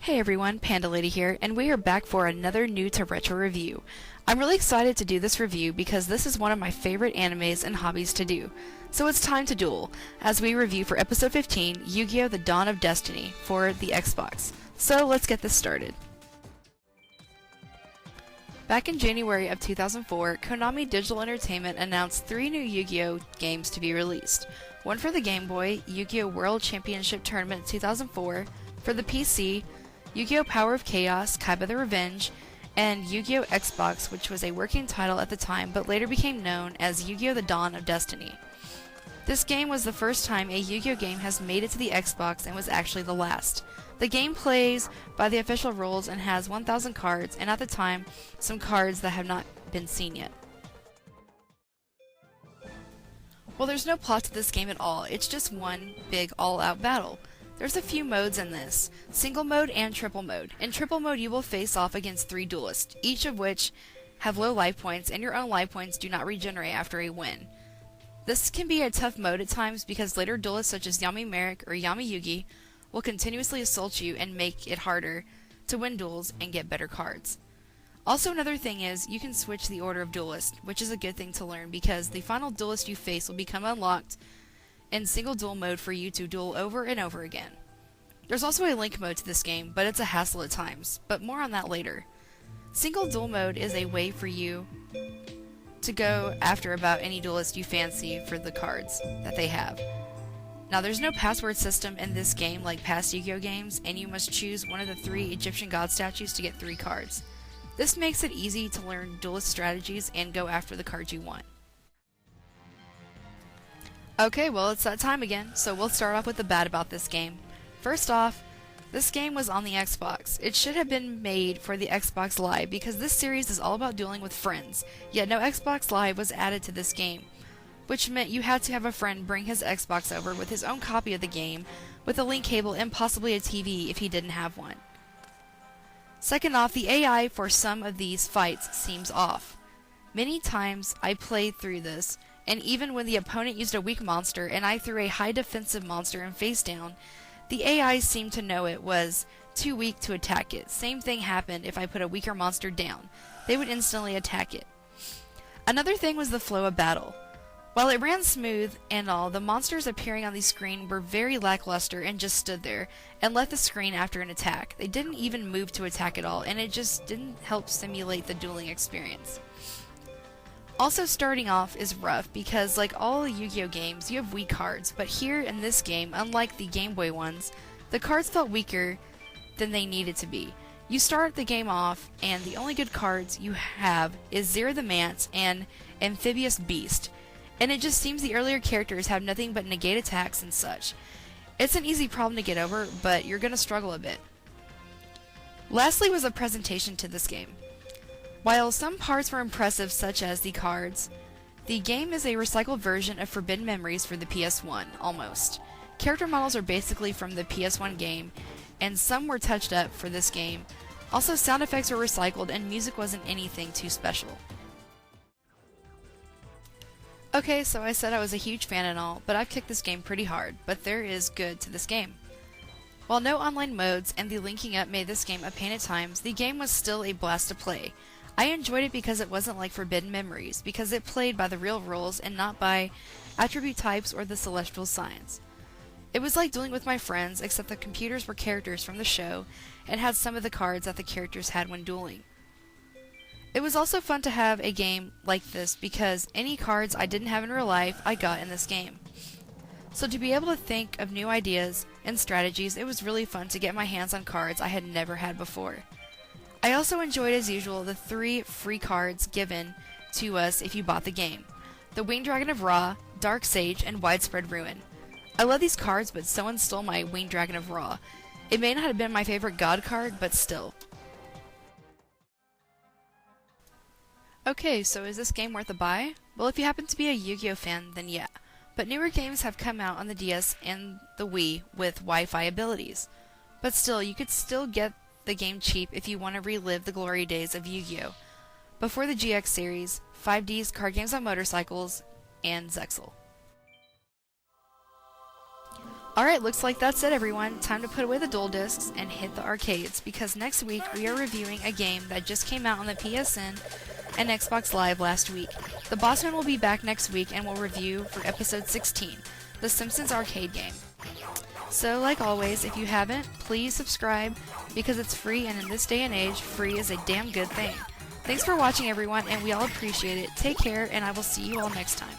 Hey everyone, Panda Lady here, and we are back for another New to Retro review. I'm really excited to do this review because this is one of my favorite animes and hobbies to do. So it's time to duel, as we review for episode 15, Yu-Gi-Oh! The Dawn of Destiny for the Xbox. So let's get this started. Back in January of 2004, Konami Digital Entertainment announced 3 new Yu-Gi-Oh! Games to be released. One for the Game Boy, Yu-Gi-Oh! World Championship Tournament 2004, for the PC, Yu-Gi-Oh! Power of Chaos, Kaiba the Revenge, and Yu-Gi-Oh! Xbox, which was a working title at the time but later became known as Yu-Gi-Oh! The Dawn of Destiny. This game was the first time a Yu-Gi-Oh! Game has made it to the Xbox and was actually the last. The game plays by the official rules and has 1,000 cards, and at the time, some cards that have not been seen yet. Well, there's no plot to this game at all, it's just one big all-out battle. There's a few modes in this, single mode and triple mode. In triple mode you will face off against 3 duelists, each of which have low life points and your own life points do not regenerate after a win. This can be a tough mode at times because later duelists such as Yami Merrick or Yami Yugi will continuously assault you and make it harder to win duels and get better cards. Also, another thing is you can switch the order of duelists, which is a good thing to learn because the final duelist you face will become unlocked in single duel mode for you to duel over and over again. There's also a link mode to this game, but it's a hassle at times, but more on that later. Single duel mode is a way for you to go after about any duelist you fancy for the cards that they have. Now there's no password system in this game like past Yu-Gi-Oh! Games, and you must choose one of the 3 Egyptian god statues to get 3 cards. This makes it easy to learn duelist strategies and go after the cards you want. Okay, well it's that time again, so we'll start off with the bad about this game. First off, this game was on the Xbox. It should have been made for the Xbox Live because this series is all about dueling with friends, yet no Xbox Live was added to this game, which meant you had to have a friend bring his Xbox over with his own copy of the game, with a link cable and possibly a TV if he didn't have one. Second off, the AI for some of these fights seems off. Many times I played through this, and even when the opponent used a weak monster and I threw a high defensive monster and face down, the AI seemed to know it was too weak to attack it. Same thing happened if I put a weaker monster down. They would instantly attack it. Another thing was the flow of battle. While it ran smooth and all, the monsters appearing on the screen were very lackluster and just stood there and left the screen after an attack. They didn't even move to attack at all, and it just didn't help simulate the dueling experience. Also, starting off is rough because like all Yu-Gi-Oh! Games, you have weak cards, but here in this game, unlike the Game Boy ones, the cards felt weaker than they needed to be. You start the game off, and the only good cards you have is Zero the Mance and Amphibious Beast, and it just seems the earlier characters have nothing but negate attacks and such. It's an easy problem to get over, but you're gonna struggle a bit. Lastly was the presentation to this game. While some parts were impressive such as the cards, the game is a recycled version of Forbidden Memories for the PS1, almost. Character models are basically from the PS1 game, and some were touched up for this game. Also, sound effects were recycled and music wasn't anything too special. Okay, so I said I was a huge fan and all, but I've kicked this game pretty hard, but there is good to this game. While no online modes and the linking up made this game a pain at times, the game was still a blast to play. I enjoyed it because it wasn't like Forbidden Memories, because it played by the real rules and not by attribute types or the celestial signs. It was like dueling with my friends, except the computers were characters from the show and had some of the cards that the characters had when dueling. It was also fun to have a game like this because any cards I didn't have in real life, I got in this game. So to be able to think of new ideas and strategies, it was really fun to get my hands on cards I had never had before. I also enjoyed, as usual, the 3 free cards given to us if you bought the game. The Winged Dragon of Ra, Dark Sage, and Widespread Ruin. I love these cards, but someone stole my Winged Dragon of Ra. It may not have been my favorite god card, but still. Okay, so is this game worth a buy? Well, if you happen to be a Yu-Gi-Oh fan, then yeah. But newer games have come out on the DS and the Wii with Wi-Fi abilities. But still, you could still get the game cheap if you want to relive the glory days of Yu-Gi-Oh! Before the GX series, 5D's Card Games on Motorcycles, and Zexal. Alright, looks like that's it everyone. Time to put away the dual discs and hit the arcades, because next week we are reviewing a game that just came out on the PSN and Xbox Live last week. The Bossman will be back next week and will review for episode 16, The Simpsons arcade game. So, like always, if you haven't, please subscribe, because it's free, and in this day and age, free is a damn good thing. Thanks for watching everyone, and we all appreciate it. Take care, and I will see you all next time.